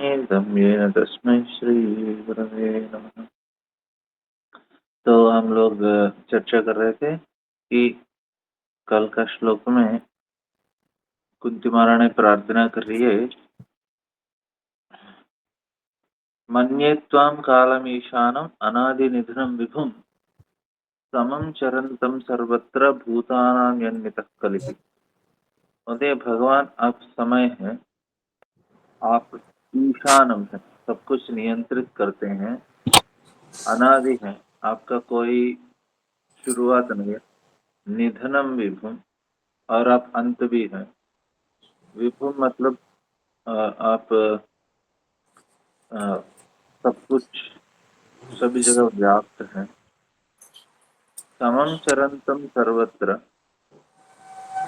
ब्रह्मेदं येन तस्मै श्रीगुरवे नमः। तो हम लोग चर्चा कर रहे थे कि कल का श्लोक में कुंती महारानी प्रार्थना कर रही है, मन्ये त्वां कालमीशानम् अनादिनिधनं विभुं समं चरन्तं सर्वत्र भूतानां यन्मितः कलिः। बोलते भगवान आप समय हैं, आप ईशानम हैं, सब कुछ नियंत्रित करते हैं, अनादि हैं, आपका कोई शुरुआत नहीं है, निधनम विभुम और आप अंत भी हैं। विभुम मतलब आप सब कुछ सभी जगह व्याप्त हैं। समम चरंतम सर्वत्र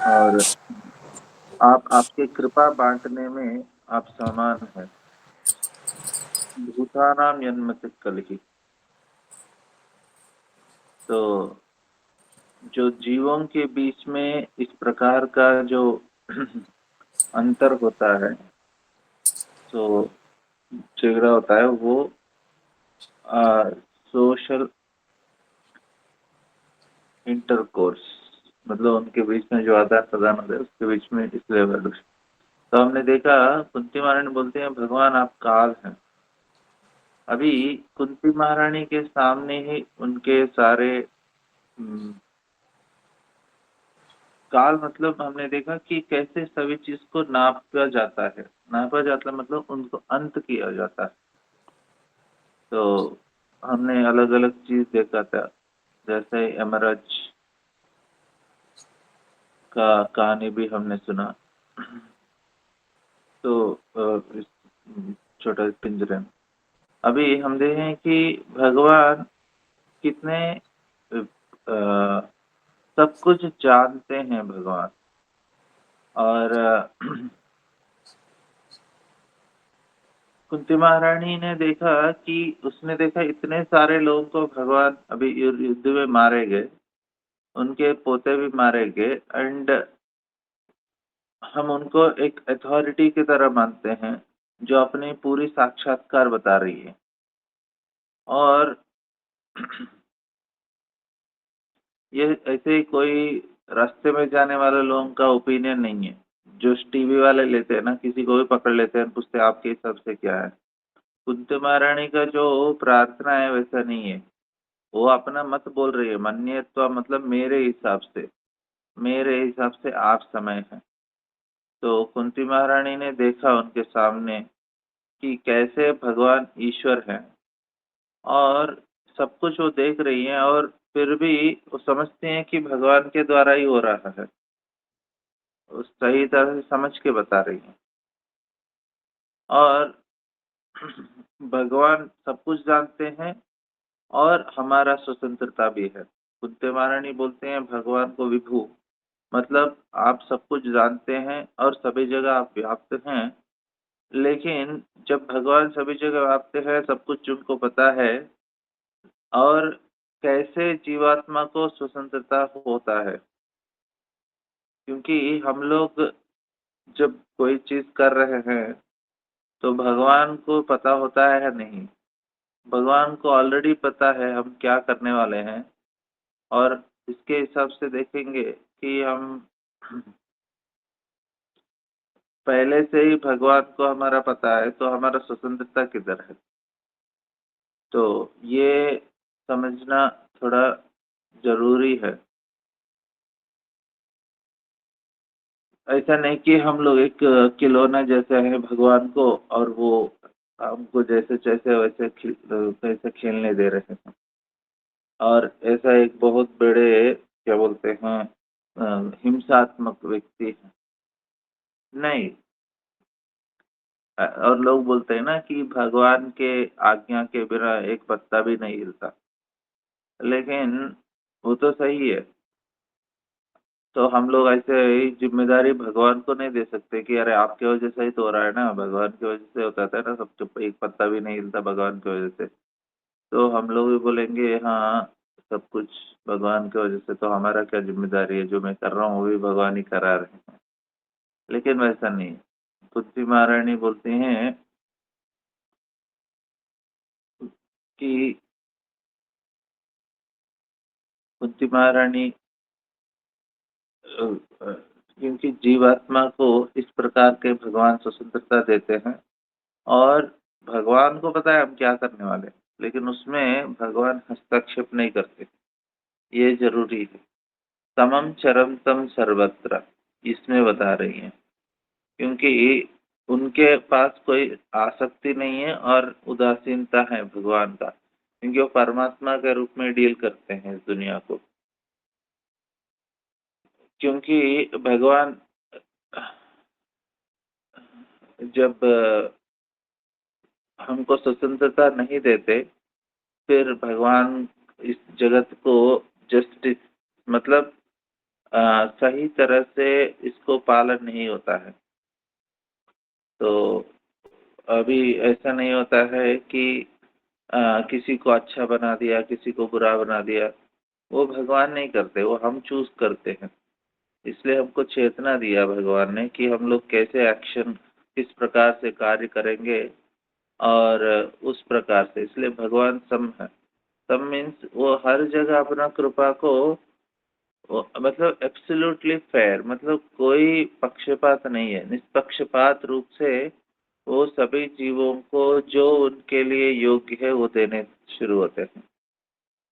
और आप आपके कृपा बांटने में आप समान हैं। भूतानाम जन्मति कलहि, तो जो जीवों के बीच में इस प्रकार का जो अंतर होता है, तो झगड़ा होता है, वो सोशल इंटरकोर्स मतलब उनके बीच में जो आदान प्रदान होता है उसके बीच में इसलिए वर्ड। तो हमने देखा कुंती महारानी बोलते हैं भगवान आप काल हैं। अभी कुंती महारानी के सामने ही उनके सारे काल मतलब हमने देखा कि कैसे सभी चीज को नापा जाता है, नापा जाता मतलब उनको अंत किया जाता है। तो हमने अलग अलग चीज देखा था, जैसे यमराज का कहानी भी हमने सुना। तो इस छोटा पिंजरे में अभी हम देखें कि भगवान कितने सब कुछ जानते हैं भगवान। और कुंती महारानी ने देखा कि उसने देखा इतने सारे लोगों को भगवान अभी युद्ध में मारे गए, उनके पोते भी मारे गए, एंड हम उनको एक अथॉरिटी की तरह मानते हैं जो अपनी पूरी साक्षात्कार बता रही है। और ये ऐसे ही कोई रास्ते में जाने वाले लोगों का ओपिनियन नहीं है जो टीवी वाले लेते हैं ना, किसी को भी पकड़ लेते हैं, पूछते हैं आपके हिसाब से क्या है। कुंती महारानी का जो प्रार्थना है वैसा नहीं है, वो अपना मत बोल रही है। मन्यत्व मतलब मेरे हिसाब से आप समय है। तो कुंती महारानी ने देखा उनके सामने कि कैसे भगवान ईश्वर है और सब कुछ वो देख रही हैं, और फिर भी वो समझते हैं कि भगवान के द्वारा ही हो रहा है, उस सही तरह से समझ के बता रही हैं। और भगवान सब कुछ जानते हैं और हमारा स्वतंत्रता भी है। कुंती महारानी बोलते हैं भगवान को विभु मतलब आप सब कुछ जानते हैं और सभी जगह आप व्याप्त हैं, लेकिन जब भगवान सभी जगह व्याप्त है, सब कुछ उनको पता है, और कैसे जीवात्मा को स्वतंत्रता होता है। क्योंकि हम लोग जब कोई चीज कर रहे हैं तो भगवान को पता होता है या नहीं। भगवान को ऑलरेडी पता है हम क्या करने वाले हैं, और इसके हिसाब से देखेंगे कि हम पहले से ही भगवान को हमारा पता है, तो हमारा स्वतंत्रता किधर है। तो ये समझना थोड़ा जरूरी है। ऐसा नहीं कि हम लोग एक खिलौना जैसे है भगवान को, और वो हमको जैसे जैसे वैसे कैसे खेलने दे रहे हैं। और ऐसा एक बहुत बड़े क्या बोलते हैं हिंसात्मक व्यक्ति है नहीं। और लोग बोलते हैं ना कि भगवान के आज्ञा के बिना एक पत्ता भी नहीं हिलता, लेकिन वो तो सही है। तो हम लोग ऐसे ही जिम्मेदारी भगवान को नहीं दे सकते कि अरे आपके वजह से ही तो हो रहा है ना, भगवान की वजह से होता था ना, सब चुप, एक पत्ता भी नहीं हिलता भगवान की वजह से। तो हम लोग भी बोलेंगे हाँ सब कुछ भगवान की वजह से, तो हमारा क्या जिम्मेदारी है, जो मैं कर रहा हूँ वो भी भगवान ही करा रहे हैं। लेकिन वैसा नहीं। कुंती महारानी बोलती हैं कि कुंती महारानी क्योंकि जीवात्मा को इस प्रकार के भगवान स्वतंत्रता देते हैं और भगवान को पता है हम क्या करने वाले हैं, लेकिन उसमें भगवान हस्तक्षेप नहीं करते, ये ज़रूरी है। समम चरंतम सर्वत्र इसमें बता रही हैं, क्योंकि उनके पास कोई आसक्ति नहीं है और उदासीनता है भगवान का, क्योंकि वो परमात्मा के रूप में डील करते हैं इस दुनिया को। क्योंकि भगवान जब हमको स्वतंत्रता नहीं देते, फिर भगवान इस जगत को जस्टिस मतलब सही तरह से इसको पालन नहीं होता है। तो अभी ऐसा नहीं होता है कि किसी को अच्छा बना दिया, किसी को बुरा बना दिया, वो भगवान नहीं करते, वो हम चूज़ करते हैं। इसलिए हमको चेतना दिया भगवान ने कि हम लोग कैसे एक्शन किस प्रकार से कार्य करेंगे और उस प्रकार से, इसलिए भगवान सम है। सम मीन्स वो हर जगह अपना कृपा को मतलब एब्सोल्युटली फेयर, मतलब कोई पक्षपात नहीं है, निष्पक्षपात रूप से वो सभी जीवों को जो उनके लिए योग्य है वो देने शुरू होते हैं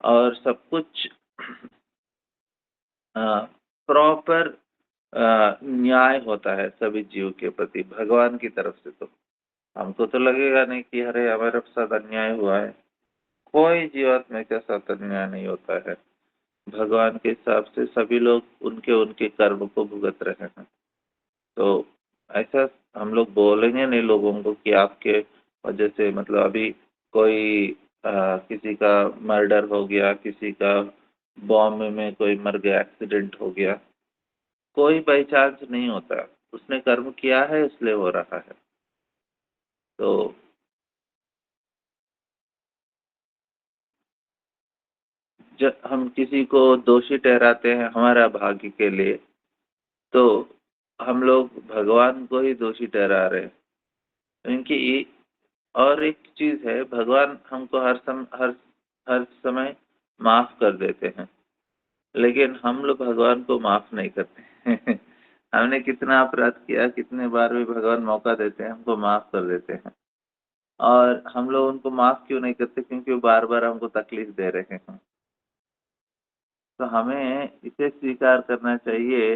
और सब कुछ प्रॉपर न्याय होता है सभी जीव के प्रति भगवान की तरफ से। तो हमको तो लगेगा नहीं कि अरे हमारे साथ अन्याय हुआ है, कोई जीवात्मा के साथ अन्याय नहीं होता है। भगवान के हिसाब से सभी लोग उनके उनके कर्म को भुगत रहे हैं। तो ऐसा हम लोग बोलेंगे नहीं लोगों को कि आपके वजह से मतलब अभी कोई किसी का मर्डर हो गया, किसी का बॉम्ब में कोई मर गया, एक्सीडेंट हो गया, कोई बाई चांस नहीं होता, उसने कर्म किया है इसलिए हो रहा है। तो जब हम किसी को दोषी ठहराते हैं हमारा भाग्य के लिए, तो हम लोग भगवान को ही दोषी ठहरा रहे हैं। क्योंकि और एक चीज़ है, भगवान हमको हर समय माफ़ कर देते हैं, लेकिन हम लोग भगवान को माफ़ नहीं करते। हमने कितना अपराध किया, कितने बार भी भगवान मौका देते हैं, हमको माफ़ कर देते हैं। और हम लोग उनको माफ़ क्यों नहीं करते? क्योंकि वो बार-बार हमको तकलीफ़ दे रहे हैं। तो हमें इसे स्वीकार करना चाहिए,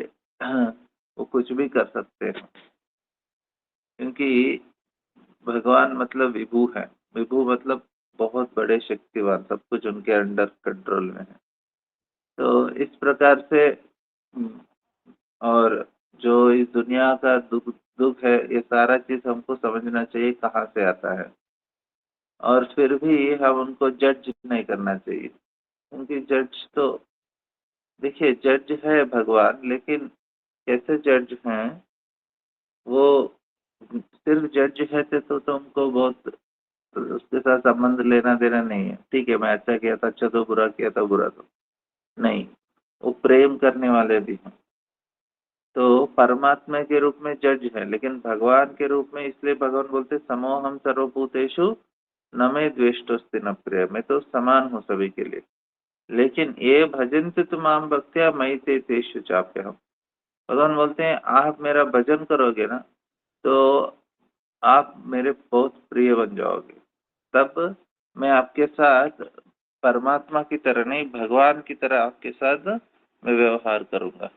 वो कुछ भी कर सकते हैं, क्योंकि भगवान मतलब विभु है। विभु मतलब बहुत बड़े शक्तिवान, सब कुछ उनके अंडर कंट्रोल में है। तो इस प्रकार से और जो इस दुनिया का दुख दुख है, ये सारा चीज़ हमको समझना चाहिए कहाँ से आता है। और फिर भी हम उनको जज नहीं करना चाहिए, क्योंकि जज तो देखिए जज है भगवान, लेकिन कैसे जज हैं वो सिर्फ जज है तो उनको बहुत उसके साथ संबंध लेना देना नहीं है। ठीक है, मैं अच्छा किया था अच्छा, तो बुरा किया था बुरा, तो नहीं, वो प्रेम करने वाले भी हैं। तो परमात्मा के रूप में जज है, लेकिन भगवान के रूप में इसलिए भगवान बोलते समोहम सर्वभूतेषु न मे द्वेष्टोस्ति न प्रिय, मैं तो समान हूँ सभी के लिए। लेकिन ये भजन्ति तु माम भक्त्या मयि ते तेषु चाप्यहम्। भगवान बोलते हैं आप मेरा भजन करोगे ना, तो आप मेरे बहुत प्रिय बन जाओगे। तब मैं आपके साथ परमात्मा की तरह नहीं, भगवान की तरह आपके साथ मैं व्यवहार करूँगा।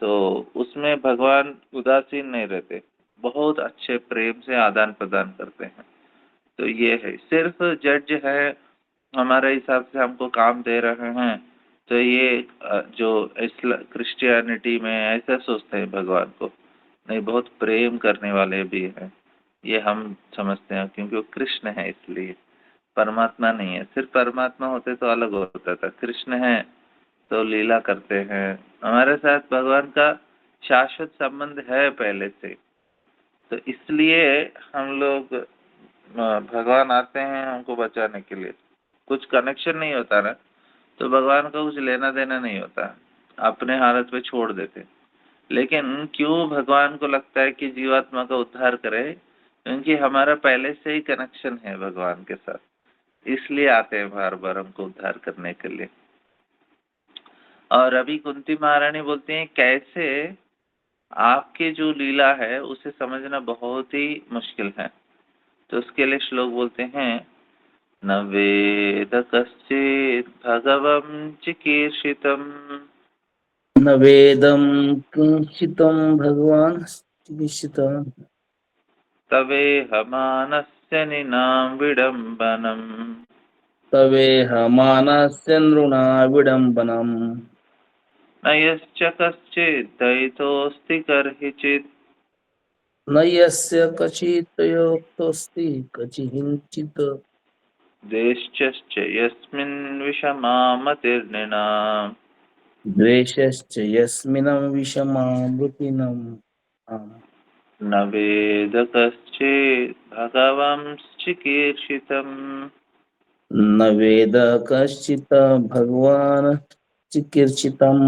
तो उसमें भगवान उदासीन नहीं रहते, बहुत अच्छे प्रेम से आदान-प्रदान करते हैं। तो ये है, सिर्फ़ जज है, हमारे हिसाब से हमको काम दे रहे हैं, तो ये जो क्रिश्चियनिटी में ऐसा सोचते हैं भगवान को। नहीं, बहुत प्रेम करने वाले भी हैं, ये हम समझते हैं क्योंकि वो कृष्ण है इसलिए, परमात्मा नहीं है। सिर्फ परमात्मा होते तो अलग होता था, कृष्ण है तो लीला करते हैं। हमारे साथ भगवान का शाश्वत संबंध है पहले से, तो इसलिए हम लोग भगवान आते हैं हमको बचाने के लिए। कुछ कनेक्शन नहीं होता ना, तो भगवान का कुछ लेना देना नहीं होता, अपने हालत पे छोड़ देते। लेकिन क्यों भगवान को लगता है कि जीवात्मा का उद्धार करे? क्योंकि हमारा पहले से ही कनेक्शन है भगवान के साथ। इसलिए आते हैं बार-बार हमको उद्धार करने के लिए। और अभी कुंती महारानी बोलती हैं कैसे आपकी जो लीला है उसे समझना बहुत ही मुश्किल है। तो उसके लिए श्लोक बोलते हैं न वेद कश्चित् भगवं चिकीर्षितम् न वेदं किंचितं भगवान् चिकीर्षितम् तवेहमानस्य निनां विडम्बनम् तवेह मानस्य नृणा विडम्बनम् न यश्च कश्चित् दयितोऽस्ति कर्हिचित् न यस्य कचित् कचिहिंचित् द्वेष्यश्च यस्मिन् विषमा मतिर्नृणाम् द्वेषश्च यस्मिनं विषमावृतिनम् आम् न वेद कश्चित् भगवंश्चिकीर्षितम् न वेद कश्चित् भगवान् चिकीर्षितम्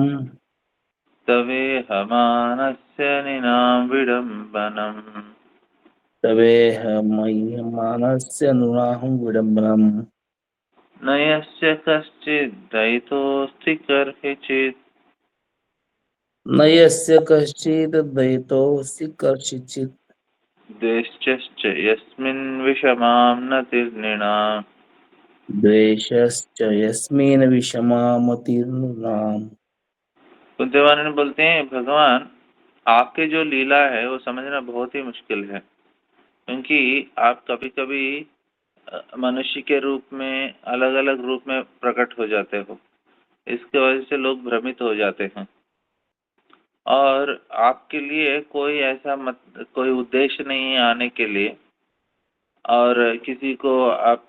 तवेहमानस्य निनां विडम्बनम् तवेह मह्यमानस्य नृणाहं विडम्बनम् न यस्य कश्चित् दयितोऽस्ति कर्हिचित् न यस्य कश्चित् दयितोऽस्ति कश्चित् द्वेष्यश्च यस्मिन् विषमां नतिर्नृणाम् द्वेषश्च यस्मिन् विषमामतिर्नृणाम् कुंती महारानी बोलते हैं भगवान आपके जो लीला है वो समझना बहुत ही मुश्किल है क्योंकि आप कभी-कभी मनुष्य के रूप में अलग-अलग रूप में प्रकट हो जाते हो। इसकी वजह से लोग भ्रमित हो जाते हैं और आपके लिए कोई उद्देश्य नहीं है आने के लिए और किसी को आप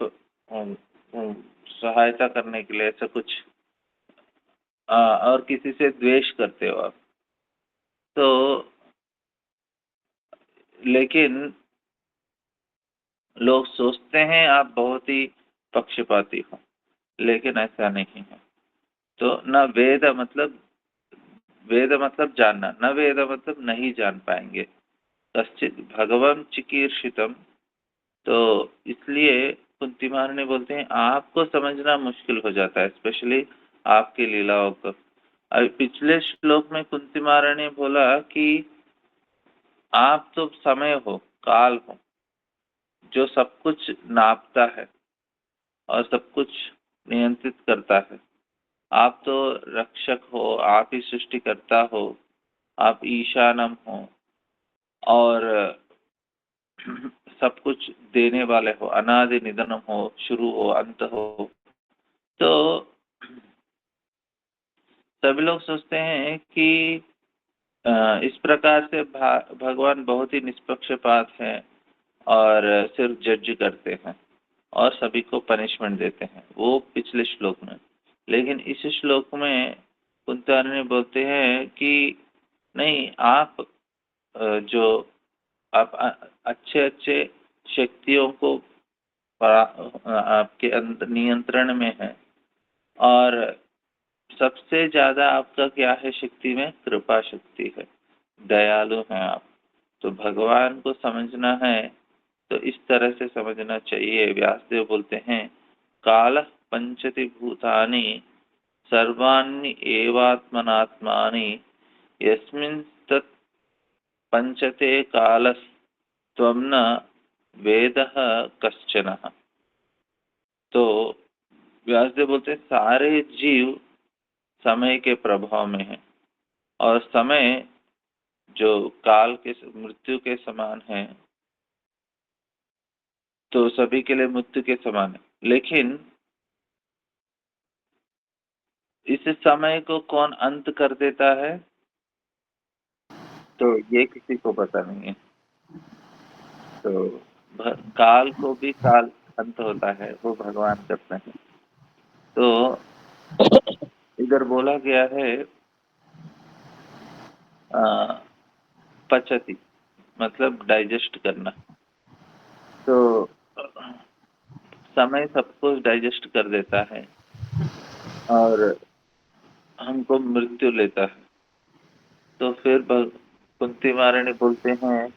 सहायता करने के लिए ऐसा कुछ और किसी से द्वेष करते हो आप। तो लेकिन लोग सोचते हैं आप बहुत ही पक्षपाती हो, लेकिन ऐसा नहीं है। तो न वेद मतलब जानना, न वेद मतलब नहीं जान पाएंगे। कश्चित् भगवं चिकीर्षितम्, तो इसलिए कुंती महारानी बोलते हैं आपको समझना मुश्किल हो जाता है, स्पेशली आपकी लीलाओं को। अभी पिछले श्लोक में कुंती महारानी ने बोला कि आप तो समय हो, काल हो, जो सब कुछ नापता है और सब कुछ नियंत्रित करता है। आप तो रक्षक हो, आप ही सृष्टिकर्ता हो, आप ईशानम हो और सब कुछ देने वाले हो, अनादि निधनम हो, शुरू हो, अंत हो। तो सभी लोग सोचते हैं कि इस प्रकार से भगवान बहुत ही निष्पक्षपात है और सिर्फ जज करते हैं और सभी को पनिशमेंट देते हैं, वो पिछले श्लोक में। लेकिन इस श्लोक में कुंती बोलते हैं कि नहीं, आप जो आप अच्छे-अच्छे शक्तियों को आपके अंदर नियंत्रण में है और सबसे ज़्यादा आपका क्या है शक्ति में? कृपा शक्ति है, दयालु हैं आप। तो भगवान को समझना है तो इस तरह से समझना चाहिए। व्यासदेव बोलते हैं कालः पंचति भूतानि सर्वाणि एवात्मनात्मानि यस्मिन् तत् पंचते कालस्त्वं न वेदः कश्चन। तो व्यासदेव बोलते हैं सारे जीव समय के प्रभाव में है और समय जो काल के मृत्यु के समान है, तो सभी के लिए मृत्यु के समान है। लेकिन इस समय को कौन अंत कर देता है, तो ये किसी को पता नहीं है। तो काल को भी काल अंत होता है, वो भगवान करते हैं। तो इधर बोला गया है पचती मतलब डाइजेस्ट करना। तो समय सब कुछ डाइजेस्ट कर देता है और हमको मृत्यु लेता है। तो फिर कुंती महारानी बोलते हैं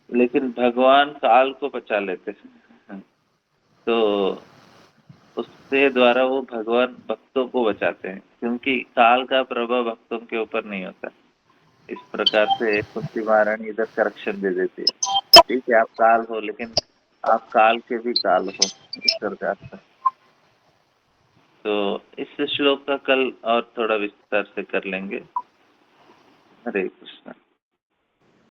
लेकिन भगवान काल को बचा लेते हैं। तो उसके द्वारा वो भगवान भक्तों को बचाते हैं, क्योंकि काल का प्रभाव भक्तों के ऊपर नहीं होता। इस प्रकार से कुंती महारानी इधर करेक्शन दे देती है। ठीक है, आप काल हो, लेकिन आप काल के भी काल हो, इस प्रकार से। तो इस श्लोक का कल और थोड़ा विस्तार से कर लेंगे। हरे कृष्ण।